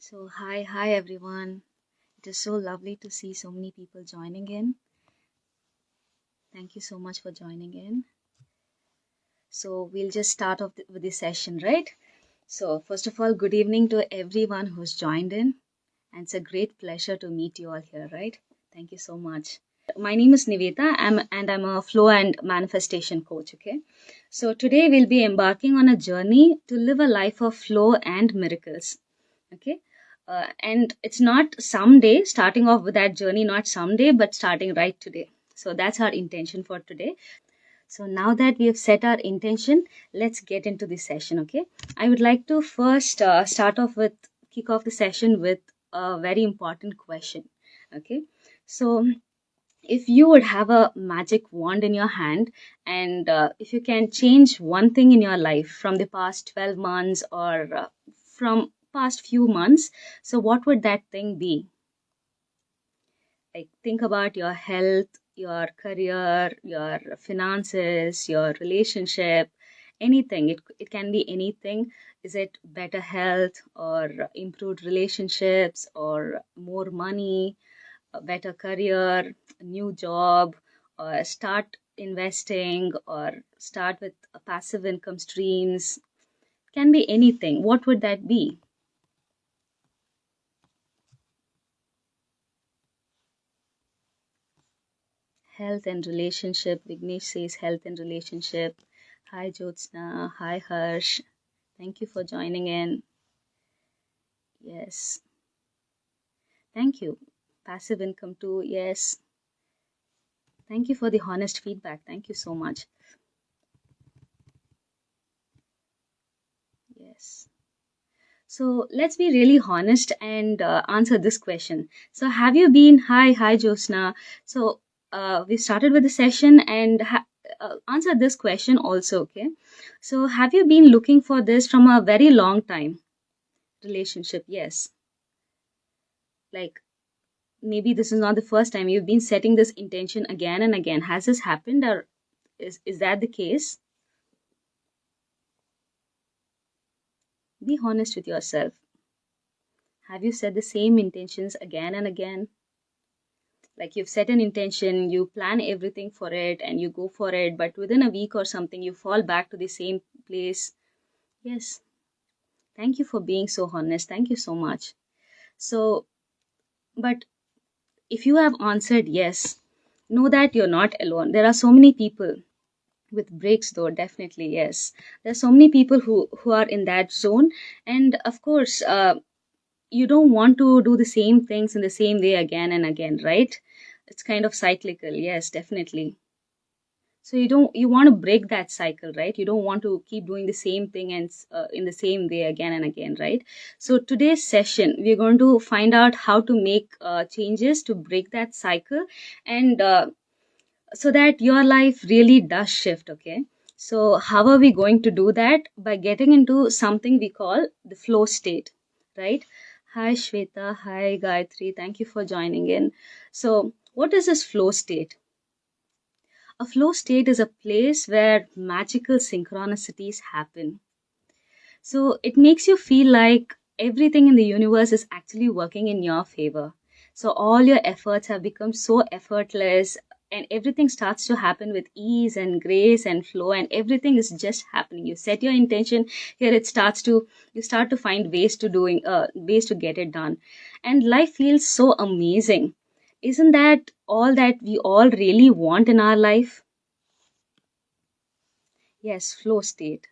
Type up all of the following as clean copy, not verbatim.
Hi everyone. It is so lovely to see so many people joining in. Thank you so much for joining in. So, we'll just start off with this session, right? So, first of all, good evening to everyone who's joined in. And it's a great pleasure to meet you all here, right? Thank you so much. My name is Niveta, I'm a flow and manifestation coach, okay? So, today we'll be embarking on a journey to live a life of flow and miracles, okay? And it's not someday, starting off with that journey, not someday, but starting right today. So, that's our intention for today. So now that we have set our intention, let's get into the session, okay? I would like to first kick off the session with a very important question, okay? So if you would have a magic wand in your hand and if you can change one thing in your life from the past 12 months or from past few months, so what would that thing be? Like, think about your health, your career, your finances, your relationship, anything. It can be anything. Is it better health or improved relationships or more money, a better career, a new job, or start investing or start with passive income streams? Can be anything. What would that be? Health and relationship. Vignesh says health and relationship. Hi, Jyotsna. Hi, Harsh. Thank you for joining in. Yes. Thank you. Passive income too. Yes. Thank you for the honest feedback. Thank you so much. Yes. So let's be really honest and answer this question. So have you been, hi, Jyotsna. So we started with the session and answer this question also, okay? So have you been looking for this from a very long time? Relationship, yes. Like, maybe this is not the first time you've been setting this intention again and again. Has this happened, or is that the case? Be honest with yourself. Have you set the same intentions again and again? Like, you've set an intention, you plan everything for it, and you go for it, but within a week or something, you fall back to the same place. Yes. Thank you for being so honest. Thank you so much. So, but if you have answered yes, know that you're not alone. There are so many people with breaks, though, definitely yes. There's so many people who are in that zone, and of course, you don't want to do the same things in the same way again and again, right? It's kind of cyclical. Yes, definitely. So you want to break that cycle, right? You don't want to keep doing the same thing and in the same way again and again, right? So today's session we're going to find out how to make changes to break that cycle, and so that your life really does shift, okay? So how are we going to do that? By getting into something we call the flow state, right? Hi Shweta, hi Gayatri, thank you for joining in. So what is this flow state? A flow state is a place where magical synchronicities happen. So it makes you feel like everything in the universe is actually working in your favor. So all your efforts have become so effortless, and everything starts to happen with ease and grace and flow, and everything is just happening. You set your intention, here it starts to, you start to find ways to get it done. And life feels so amazing. Isn't that all that we all really want in our life? Yes, flow state.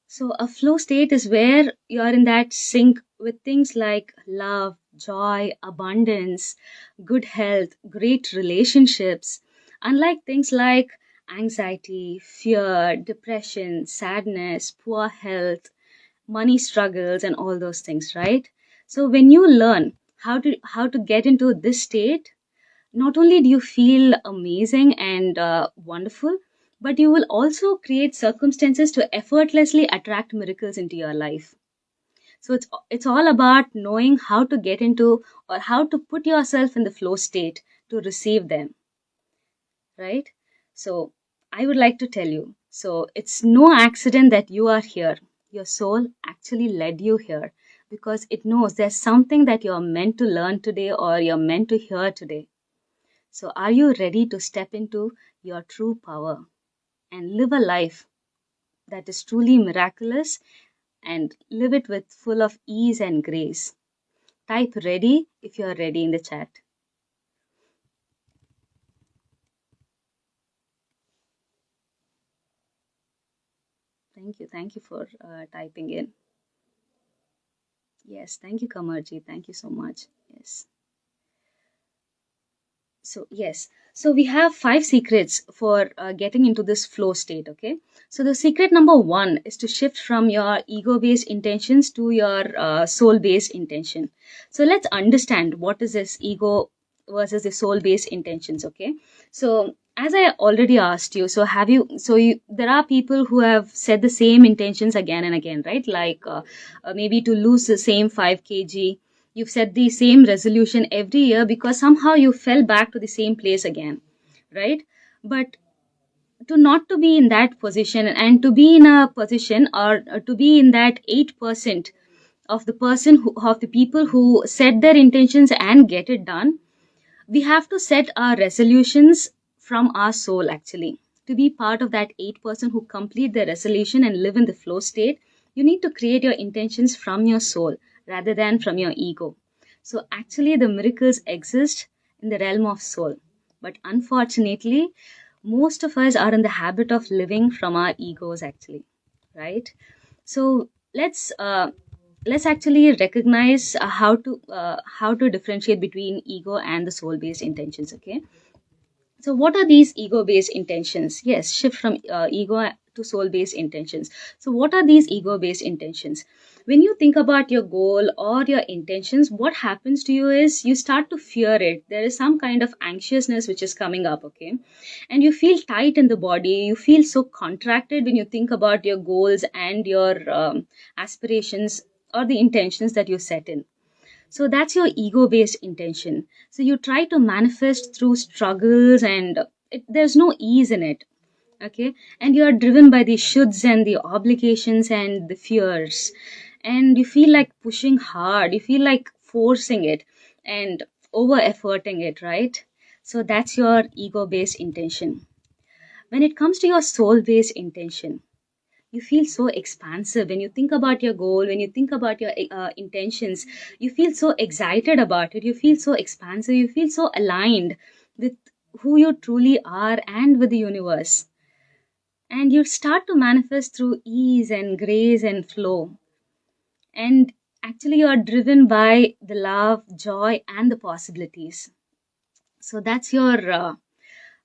So, a flow state is where you are in that sync with things like love, joy, abundance, good health, great relationships, unlike things like anxiety, fear, depression, sadness, poor health, money struggles, and all those things, right? So, when you learn how to get into this state, not only do you feel amazing and wonderful, but you will also create circumstances to effortlessly attract miracles into your life. So it's all about knowing how to get into, or how to put yourself in the flow state to receive them, right? So I would like to tell you, so it's no accident that you are here. Your soul actually led you here because it knows there's something that you're meant to learn today or you're meant to hear today. So, are you ready to step into your true power and live a life that is truly miraculous and live it with full of ease and grace? Type ready if you're ready in the chat. Thank you. Thank you for typing in. Yes, thank you, Kamarji. Thank you so much. Yes. So we have 5 secrets for getting into this flow state. Okay. So the secret number 1 is to shift from your ego-based intentions to your soul-based intention. So let's understand what is this ego versus the soul-based intentions. Okay. So as I already asked you, so have you? So there are people who have said the same intentions again and again, right? Like maybe to lose the same 5 kg. You've set the same resolution every year because somehow you fell back to the same place again, right? But to not to be in that position and to be in a position or to be in that 8% of the of the people who set their intentions and get it done, we have to set our resolutions from our soul actually. To be part of that 8% who complete the resolution and live in the flow state, you need to create your intentions from your soul rather than from your ego. So actually the miracles exist in the realm of soul, but unfortunately most of us are in the habit of living from our egos actually, right? So let's actually recognize how to differentiate between ego and the soul based intentions. Okay, so what are these ego based intentions? Yes, shift from ego to soul based intentions. So what are these ego based intentions? When you think about your goal or your intentions, what happens to you is you start to fear it. There is some kind of anxiousness which is coming up. Okay, and you feel tight in the body, you feel so contracted when you think about your goals and your aspirations or the intentions that you set in. So that's your ego based intention. So you try to manifest through struggles and there's no ease in it. Okay, and you are driven by the shoulds and the obligations and the fears, and you feel like pushing hard, you feel like forcing it and over efforting it, right? So that's your ego based intention. When it comes to your soul based intention, you feel so expansive when you think about your goal, when you think about your intentions, you feel so excited about it, you feel so expansive, you feel so aligned with who you truly are and with the universe, and you start to manifest through ease and grace and flow, and actually you are driven by the love, joy and the possibilities. So that's your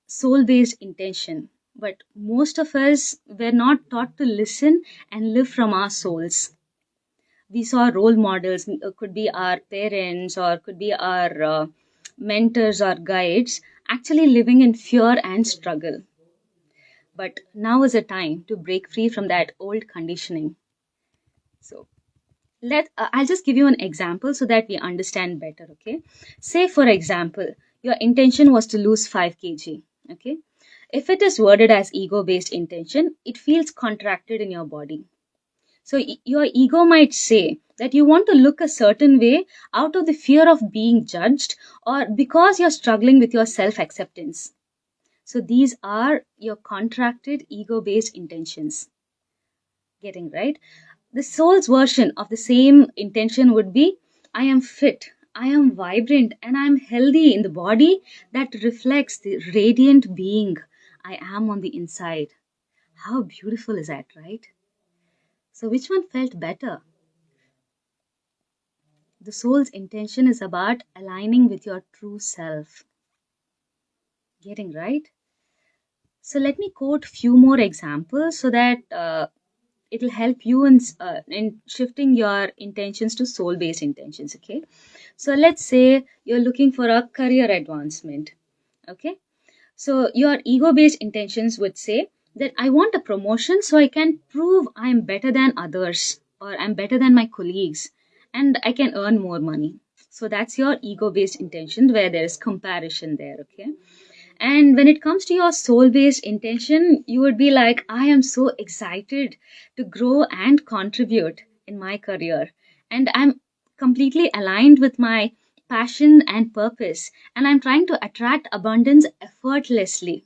soul based intention. But most of us were not taught to listen and live from our souls. We saw role models, could be our parents or could be our mentors or guides, actually living in fear and struggle. But now is a time to break free from that old conditioning. So I'll just give you an example so that we understand better. Okay, say for example your intention was to lose 5 kg. Okay, if it is worded as ego based intention, it feels contracted in your body. So your ego might say that you want to look a certain way out of the fear of being judged or because you're struggling with your self acceptance. So these are your contracted ego based intentions. Getting right? The soul's version of the same intention would be, I am fit, I am vibrant, and I am healthy in the body that reflects the radiant being I am on the inside. How beautiful is that, right? So which one felt better? The soul's intention is about aligning with your true self. Getting right? So let me quote few more examples so that it'll help you in shifting your intentions to soul-based intentions. Okay. So let's say you're looking for a career advancement. Okay. So your ego-based intentions would say that I want a promotion so I can prove I'm better than others or I'm better than my colleagues and I can earn more money. So that's your ego-based intention where there is comparison there. Okay. And when it comes to your soul based intention, you would be like, I am so excited to grow and contribute in my career. And I'm completely aligned with my passion and purpose. And I'm trying to attract abundance effortlessly.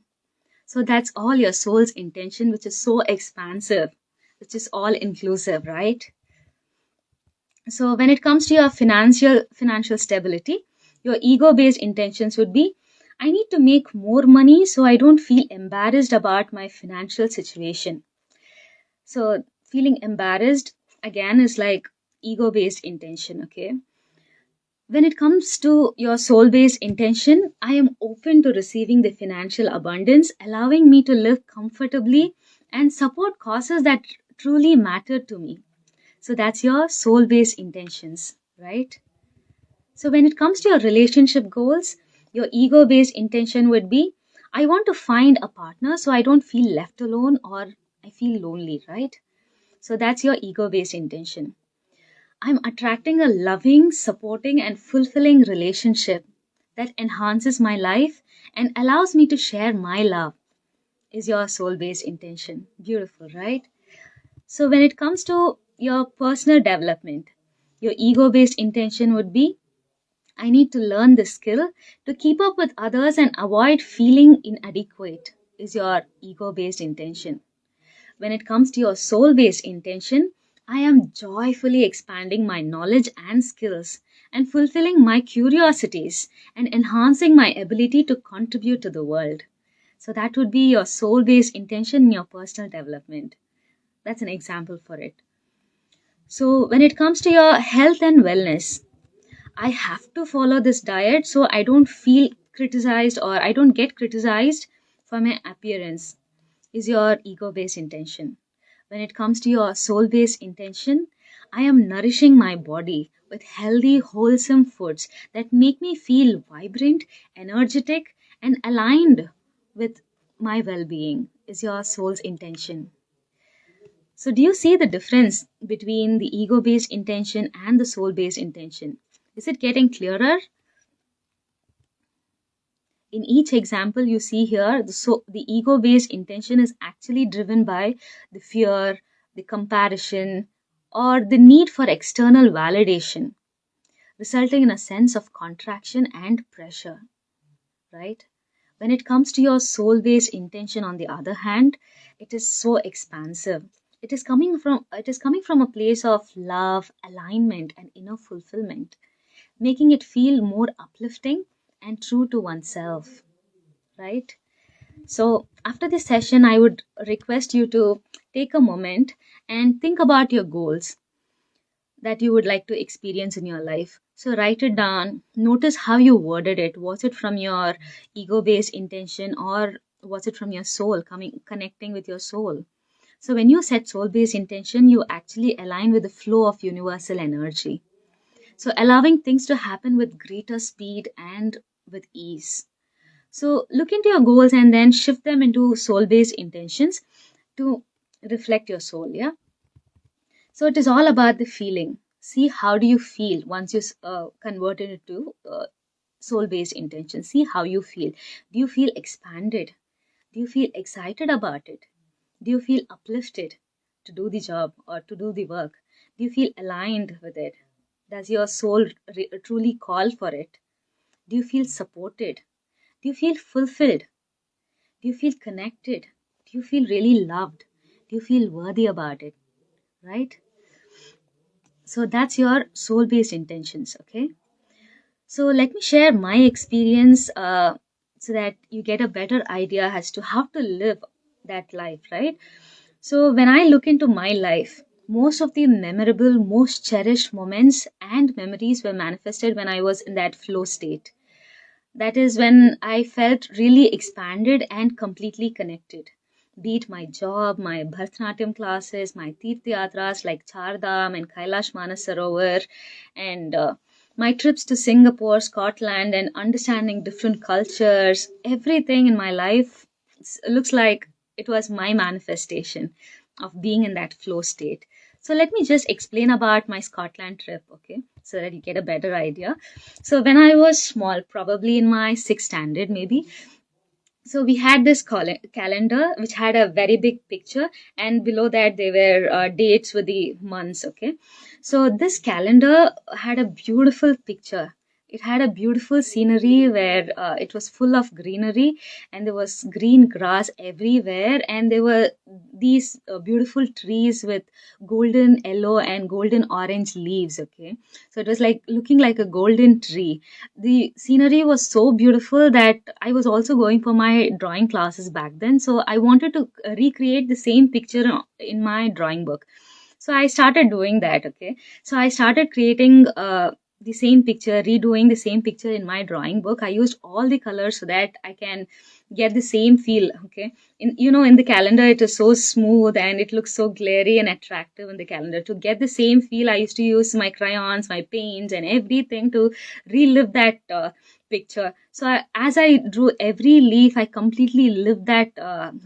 So that's all your soul's intention, which is so expansive, which is all inclusive, right? So when it comes to your financial stability, your ego based intentions would be, I need to make more money so I don't feel embarrassed about my financial situation. So feeling embarrassed again is like ego based intention, okay? When it comes to your soul based intention, I am open to receiving the financial abundance, allowing me to live comfortably and support causes that truly matter to me. So that's your soul based intentions, right? So when it comes to your relationship goals, your ego based intention would be, I want to find a partner so I don't feel left alone or I feel lonely, right? So that's your ego based intention. I'm attracting a loving, supporting, and fulfilling relationship that enhances my life and allows me to share my love, is your soul based intention. Beautiful, right? So, when it comes to your personal development, your ego based intention would be, I need to learn the skill to keep up with others and avoid feeling inadequate, is your ego based intention. When it comes to your soul based intention, I am joyfully expanding my knowledge and skills and fulfilling my curiosities and enhancing my ability to contribute to the world. So, that would be your soul based intention in your personal development. That's an example for it. So, when it comes to your health and wellness, I have to follow this diet so I don't feel criticized or I don't get criticized for my appearance, is your ego based intention. When it comes to your soul based intention, I am nourishing my body with healthy, wholesome foods that make me feel vibrant, energetic, and aligned with my well being, is your soul's intention. So, do you see the difference between the ego based intention and the soul based intention? Is it getting clearer? In each example you see here, the ego based intention is actually driven by the fear, the comparison, or the need for external validation, resulting in a sense of contraction and pressure, right? When it comes to your soul based intention, on the other hand, it is so expansive. It is coming from a place of love, alignment, and inner fulfillment, making it feel more uplifting and true to oneself, right? So, after this session, I would request you to take a moment and think about your goals that you would like to experience in your life. So, write it down. Notice how you worded it. Was it from your ego based intention, or was it from your soul, connecting with your soul? So, when you set soul based intention, you actually align with the flow of universal energy. So, allowing things to happen with greater speed and with ease. So look into your goals and then shift them into soul based intentions to reflect your soul. Yeah. So it is all about the feeling. See, how do you feel once you convert it into soul based intention? See how you feel. Do you feel expanded? Do you feel excited about it? Do you feel uplifted to do the job or to do the work? Do you feel aligned with it? Does your soul truly call for it? Do you feel supported? Do you feel fulfilled? Do you feel connected? Do you feel really loved? Do you feel worthy about it? Right? So that's your soul based intentions. Okay. So let me share my experience so that you get a better idea as to how to live that life. Right. So when I look into my life, most of the memorable, most cherished moments and memories were manifested when I was in that flow state. That is when I felt really expanded and completely connected. Be it my job, my Bharatanatyam classes, my Tirthayatras like Chardham and Kailash Manasarovar, and my trips to Singapore, Scotland, and understanding different cultures, everything in my life looks like it was my manifestation of being in that flow state. So let me just explain about my Scotland trip, okay, so that you get a better idea. So when I was small, probably in my sixth standard, maybe, So we had this calendar which had a very big picture, and below that there were dates with the months. Okay, so this calendar had a beautiful picture. It had a beautiful scenery where it was full of greenery, and there was green grass everywhere, and there were these beautiful trees with golden yellow and golden orange leaves. Okay, so it was like looking like a golden tree. The scenery was so beautiful that I was also going for my drawing classes back then. So I wanted to recreate the same picture in my drawing book. So I started doing that. Okay. So I started creating the same picture, redoing the same picture in my drawing book. I used all the colors so that I can get the same feel. Okay. In the calendar, it is so smooth and it looks so glary and attractive in the calendar. To get the same feel, I used to use my crayons, my paints, and everything to relive that picture. So as I drew every leaf, I completely lived that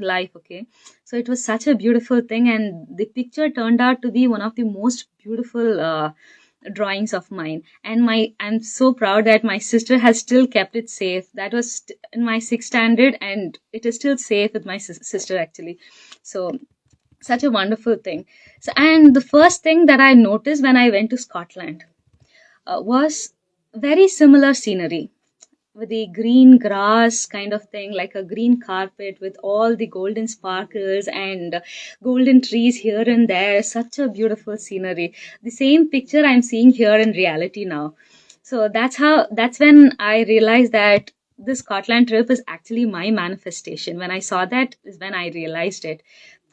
life. Okay, so it was such a beautiful thing, and the picture turned out to be one of the most beautiful drawings of mine. And I'm so proud that my sister has still kept it safe. That was in my sixth standard, and it is still safe with my sister actually. So such a wonderful thing. So, and the first thing that I noticed when I went to Scotland was very similar scenery with the green grass kind of thing, like a green carpet with all the golden sparkles and golden trees here and there. Such a beautiful scenery. The same picture I'm seeing here in reality now. So that's when I realized that this Scotland trip is actually my manifestation. When I saw that is when I realized it.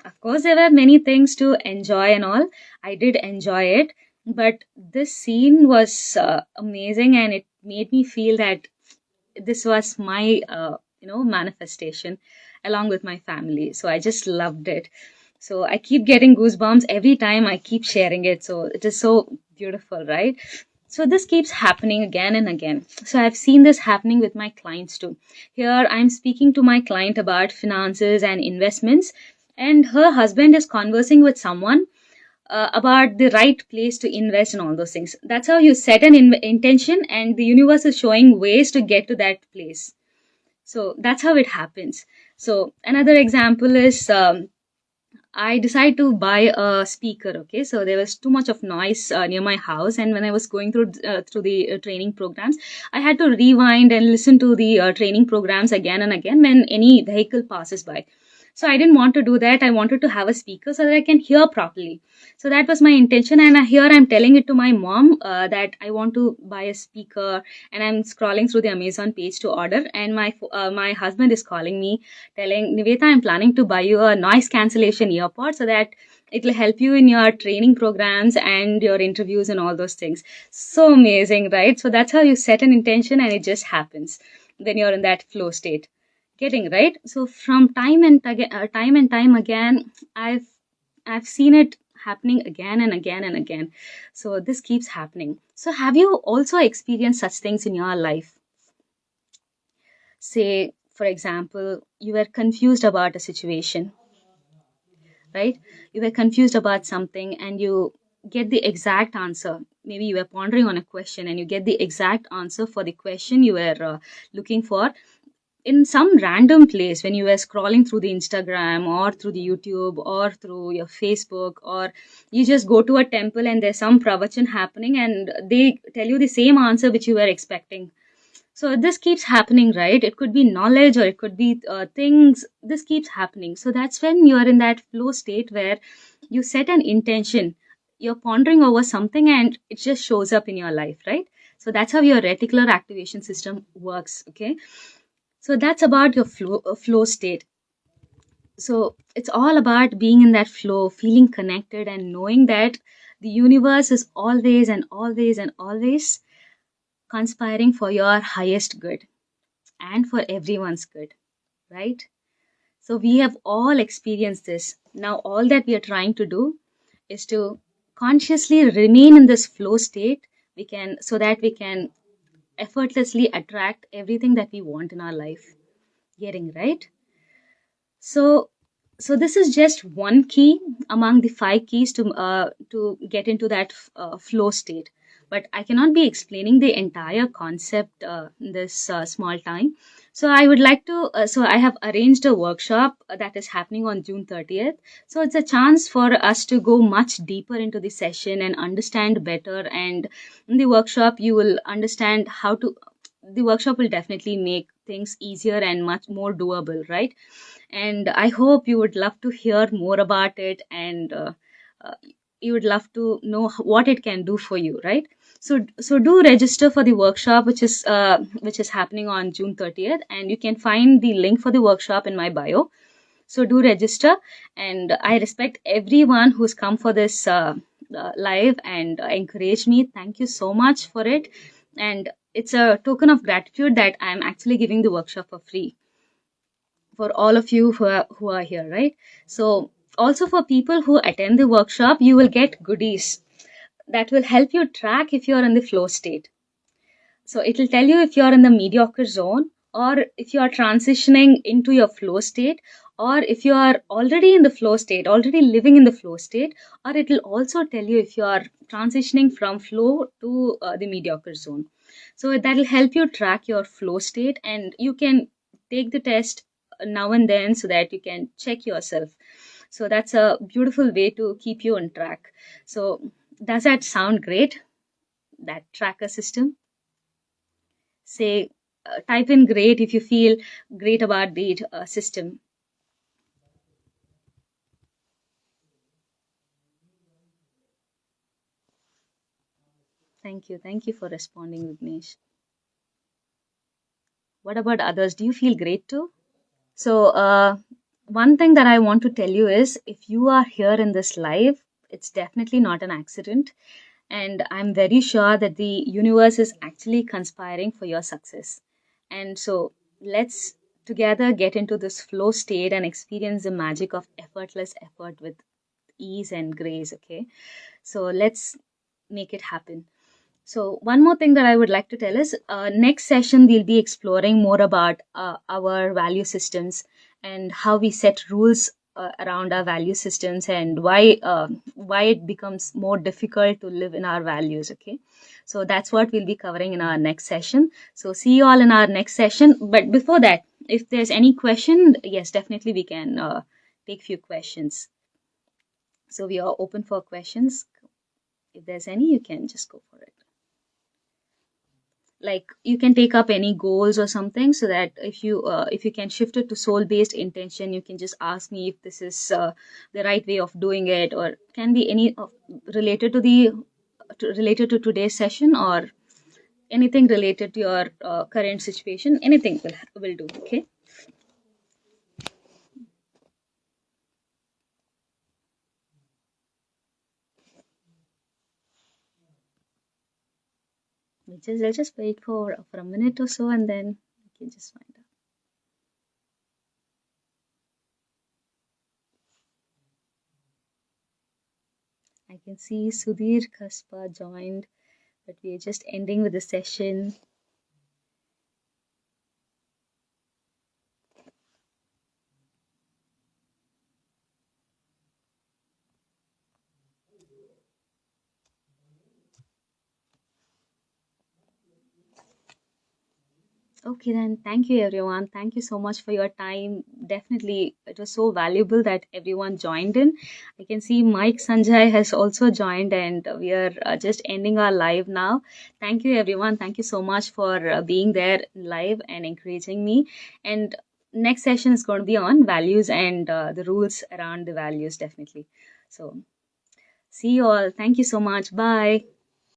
Of course, there were many things to enjoy and all. I did enjoy it, but this scene was amazing, and it made me feel that this was my manifestation along with my family. So I just loved it. So I keep getting goosebumps every time I keep sharing it. So it is so beautiful, right? So this keeps happening again and again. So I've seen this happening with my clients too. Here I'm speaking to my client about finances and investments, and her husband is conversing with someone about the right place to invest and all those things. That's how you set an intention, and the universe is showing ways to get to that place. So that's how it happens. So another example is I decided to buy a speaker. Okay, so there was too much of noise near my house, and when I was going through the training programs, I had to rewind and listen to the training programs again and again when any vehicle passes by. So I didn't want to do that. I wanted to have a speaker so that I can hear properly. So that was my intention, and here I'm telling it to my mom that I want to buy a speaker, and I'm scrolling through the Amazon page to order, and my husband is calling me telling, Niveta, I'm planning to buy you a noise cancellation earpod so that it will help you in your training programs and your interviews and all those things. So amazing, right? So that's how you set an intention and it just happens. Then you're in that flow state. Getting right. So from time and time again, I've seen it happening again and again and again. So this keeps happening. So have you also experienced such things in your life? Say, for example, you were confused about a situation, right? You were confused about something and you get the exact answer. Maybe you were pondering on a question and you get the exact answer for the question you were looking for in some random place when you were scrolling through the Instagram or through the YouTube or through your Facebook, or you just go to a temple and there's some pravachan happening and they tell you the same answer which you were expecting. So this keeps happening, right? It could be knowledge or it could be things. This keeps happening. So that's when you're in that flow state where you set an intention. You're pondering over something and it just shows up in your life, right? So that's how your reticular activation system works. Okay. So that's about your flow state. So it's all about being in that flow, feeling connected, and knowing that the universe is always and always and always conspiring for your highest good and for everyone's good, right? So we have all experienced this. Now, all that we are trying to do is to consciously remain in this flow state. We can so that we can effortlessly attract everything that we want in our life. Getting right. So, so this is just one key among the five keys to get into that flow state. but I cannot be explaining the entire concept in this small time. So I would like to, so I have arranged a workshop that is happening on June 30th. So it's a chance for us to go much deeper into the session and understand better. And in the workshop, you will understand how to, the workshop will definitely make things easier and much more doable, right? And I hope you would love to hear more about it, and uh, you would love to know what it can do for you, right? So do register for the workshop, which is happening on June 30th, and you can find the link for the workshop in my bio. So do register, and I respect everyone who's come for this live and encourage me. Thank you so much for it, and it's a token of gratitude that I'm actually giving the workshop for free for all of you who are here, right? So also for people who attend the workshop, you will get goodies that will help you track if you're in the flow state. So it will tell you if you're in the mediocre zone, or if you are transitioning into your flow state, or if you are already in the flow state, already living in the flow state, or it will also tell you if you are transitioning from flow to the mediocre zone. So that will help you track your flow state, and you can take the test now and then so that you can check yourself. So that's a beautiful way to keep you on track. So does that sound great? That tracker system? Say, type in great if you feel great about the system. Thank you for responding, Vignesh. What about others? Do you feel great too? So one thing that I want to tell you is, if you are here in this live, it's definitely not an accident, and I'm very sure that the universe is actually conspiring for your success. And so let's together get into this flow state and experience the magic of effortless effort with ease and grace. Okay, so let's make it happen. So one more thing that I would like to tell is, next session we'll be exploring more about our value systems and how we set rules around our value systems, and why it becomes more difficult to live in our values. Okay, so that's what we'll be covering in our next session. So see you all in our next session. But before that, if there's any question, yes, definitely we can take few questions. So we are open for questions. If there's any, you can just go for it. Like, you can take up any goals or something, so that if you can shift it to soul based intention, you can just ask me if this is the right way of doing it, or can be any related to the related to today's session, or anything related to your current situation. Anything will do. Okay, I'll just wait for a minute or so, and then you can just find out. I can see Sudhir Kaspa joined, but we are just ending with the session. Okay, then thank you everyone. Thank you so much for your time. Definitely, it was so valuable that everyone joined in. I can see Mike Sanjay has also joined, and we are just ending our live now. Thank you everyone. Thank you so much for being there live and encouraging me. And next session is going to be on values and the rules around the values, definitely. So, see you all. Thank you so much. Bye.